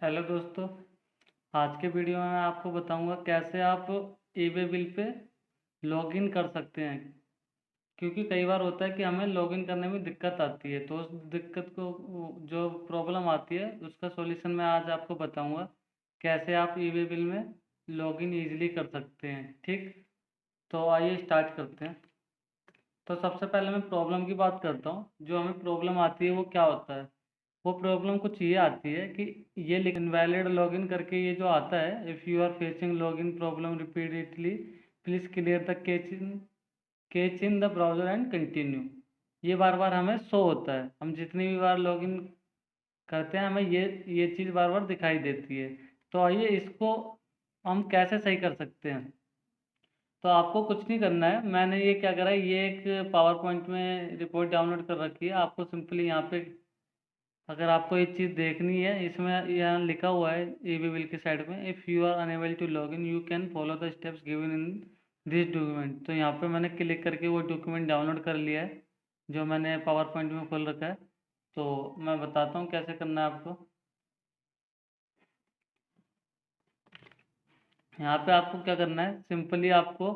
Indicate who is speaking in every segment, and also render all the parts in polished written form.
Speaker 1: Hello दोस्तों। आज के वीडियो में मैं आपको बताऊंगा कैसे आप ईबे बिल पे लॉगिन कर सकते हैं। क्योंकि कई बार होता है कि हमें लॉगिन करने में दिक्कत आती है, तो उस दिक्कत को जो प्रॉब्लम आती है उसका सॉल्यूशन मैं आज आपको बताऊंगा कैसे आप ईबे बिल में लॉगिन ईजिली कर सकते हैं। ठीक, तो आइए स्टार्ट करते हैं। तो सबसे पहले मैं प्रॉब्लम की बात करता हूँ। जो हमें प्रॉब्लम आती है वो क्या होता है। वो प्रॉब्लम कुछ ये आती है कि ये इनवैलिड लॉगिन करके ये जो आता है, if you are facing login problem repeatedly please clear the cache in the browser and continue. ये बार बार हमें शो होता है। हम जितनी भी बार लॉगिन करते हैं हमें ये चीज़ बार बार दिखाई देती है। तो आइए इसको हम कैसे सही कर सकते हैं। तो आपको कुछ नहीं करना है। मैंने ये क्या करा है, ये एक पावर पॉइंट में रिपोर्ट डाउनलोड कर रखी है। आपको सिंपली यहाँ पे अगर आपको ये चीज़ देखनी है, इसमें यहाँ लिखा हुआ है ईबे बिल की साइड में, if you are unable to log in you can follow the steps given in this document. तो यहाँ पे मैंने क्लिक करके वो डॉक्यूमेंट डाउनलोड कर लिया है जो मैंने पावर पॉइंट में खोल रखा है। तो मैं बताता हूँ कैसे करना है आपको। यहाँ पे आपको क्या करना है, सिंपली आपको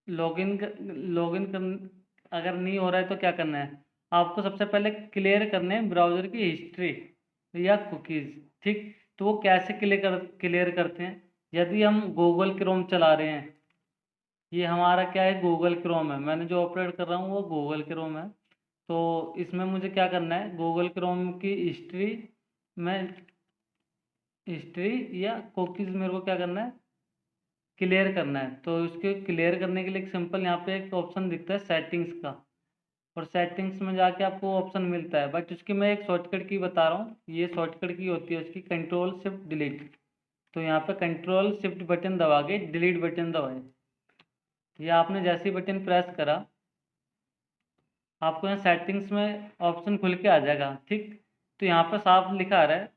Speaker 1: लॉगिन लॉगिन कर अगर नहीं हो रहा है तो क्या करना है, आपको सबसे पहले क्लियर करने हैं ब्राउज़र की हिस्ट्री या कुकीज़। ठीक, तो वो कैसे क्लियर करते हैं। यदि हम गूगल क्रोम चला रहे हैं, ये हमारा क्या है, गूगल क्रोम है। मैंने जो ऑपरेट कर रहा हूँ वो गूगल क्रोम है। तो इसमें मुझे क्या करना है, गूगल क्रोम की में हिस्ट्री या कुकीज़ मेरे को क्या करना है, क्लियर करना है। तो इसके क्लियर करने के लिए एक सिंपल यहाँ पे एक ऑप्शन दिखता है सेटिंग्स का, और सेटिंग्स में जाके आपको ऑप्शन मिलता है, बट उसकी मैं एक शॉर्टकट की बता रहा हूँ। ये शॉर्टकट की होती है उसकी, कंट्रोल शिफ्ट डिलीट। तो यहाँ पे कंट्रोल शिफ्ट बटन दबा के डिलीट बटन दबाए। ये आपने जैसे ही बटन प्रेस करा, आपको यहाँ सेटिंग्स में ऑप्शन खुल के आ जाएगा। ठीक, तो यहाँ पर साफ लिखा आ रहा है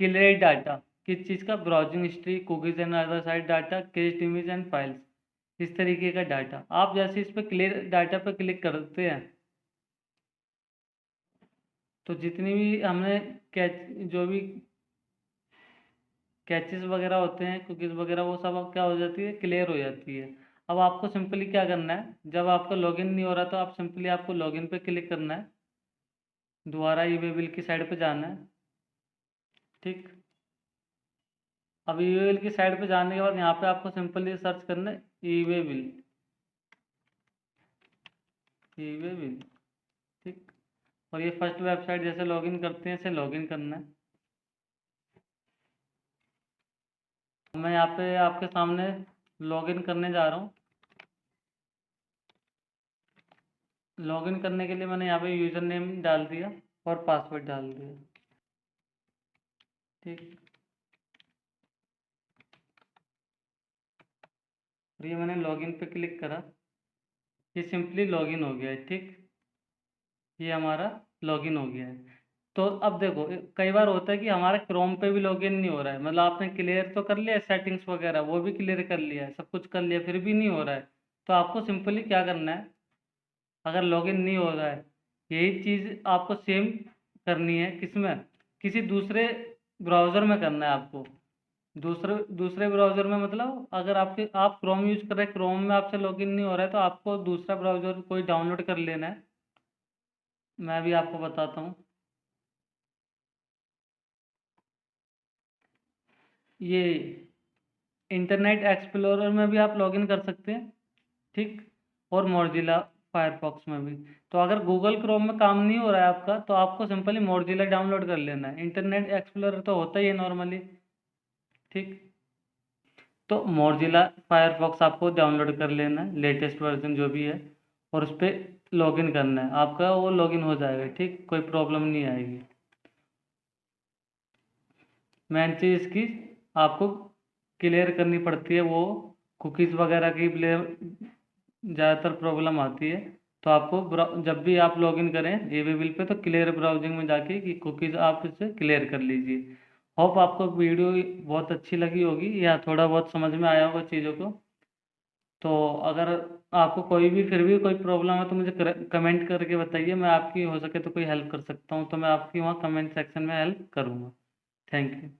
Speaker 1: क्लियर डाटा। किस चीज़ का, browsing history, cookies and other site data, केस्ड image and files, इस तरीके का डाटा। आप जैसे इस पर क्लियर डाटा पर क्लिक करते हैं तो जितनी भी हमने कैच जो भी कैचेस वगैरह होते हैं, कुकीज़ वगैरह, वो सब अब क्या हो जाती है, क्लियर हो जाती है। अब आपको सिंपली क्या करना है, जब आपका लॉगिन नहीं हो रहा तो आप सिंपली आपको लॉगिन पे क्लिक करना है, दोबारा ईबे बिल की साइड पे जाना है। ठीक, अब ईबे बिल की साइड पे जाने के बाद यहाँ पे आपको सिंपली सर्च करना है ईबे बिल, ईबे बिल। ठीक, और ये फर्स्ट वेबसाइट जैसे लॉगिन करते हैं ऐसे लॉगिन करना है। मैं यहाँ पे आपके सामने लॉगिन करने जा रहा हूँ। लॉगिन करने के लिए मैंने यहाँ पे यूज़र नेम डाल दिया और पासवर्ड डाल दिया। ठीक, और ये मैंने लॉगिन पे क्लिक करा, ये सिंपली लॉगिन हो गया है। ठीक, ये हमारा लॉगिन हो गया है। तो अब देखो, कई बार होता है कि हमारा क्रोम पे भी लॉगिन नहीं हो रहा है, मतलब आपने क्लियर तो कर लिया सेटिंग्स वगैरह, वो भी क्लियर कर लिया है, सब कुछ कर लिया, फिर भी नहीं हो रहा है। तो आपको सिंपली क्या करना है, अगर लॉगिन नहीं हो रहा है, यही चीज़ आपको सेम करनी है, किसमें, किसी दूसरे ब्राउज़र में करना है आपको। दूसरे दूसरे ब्राउज़र में मतलब अगर आप क्रोम यूज़ कर रहे हैं, क्रोम में आपसे लॉगिन नहीं हो रहा है तो आपको दूसरा ब्राउज़र कोई डाउनलोड कर लेना है। मैं भी आपको बताता हूँ। ये इंटरनेट एक्सप्लोरर में भी आप लॉगिन कर सकते हैं। ठीक, और मोज़िला फायरफॉक्स में भी। तो अगर गूगल क्रोम में काम नहीं हो रहा है आपका तो आपको सिंपली मोज़िला डाउनलोड कर लेना है। इंटरनेट एक्सप्लोरर तो होता ही है नॉर्मली। ठीक, तो मोज़िला फायरफॉक्स आपको डाउनलोड कर लेना है, लेटेस्ट वर्जन जो भी है, और उस पर लॉगिन करना है। आपका वो लॉगिन हो जाएगा। ठीक, कोई प्रॉब्लम नहीं आएगी। मेन चीज़ इसकी आपको क्लियर करनी पड़ती है, वो कुकीज़ वगैरह की ज़्यादातर प्रॉब्लम आती है। तो आपको जब भी आप लॉगिन करें ईबे बिल पे तो क्लियर ब्राउजिंग में जाके कि कुकीज़ आप इसे क्लियर कर लीजिए। होप आपको वीडियो बहुत अच्छी लगी होगी या थोड़ा बहुत समझ में आया होगा चीज़ों को। तो अगर आपको कोई भी फिर भी कोई प्रॉब्लम है तो मुझे कमेंट करके बताइए, मैं आपकी हो सके तो कोई हेल्प कर सकता हूँ, तो मैं आपकी वहाँ कमेंट सेक्शन में हेल्प करूँगा। Thank you.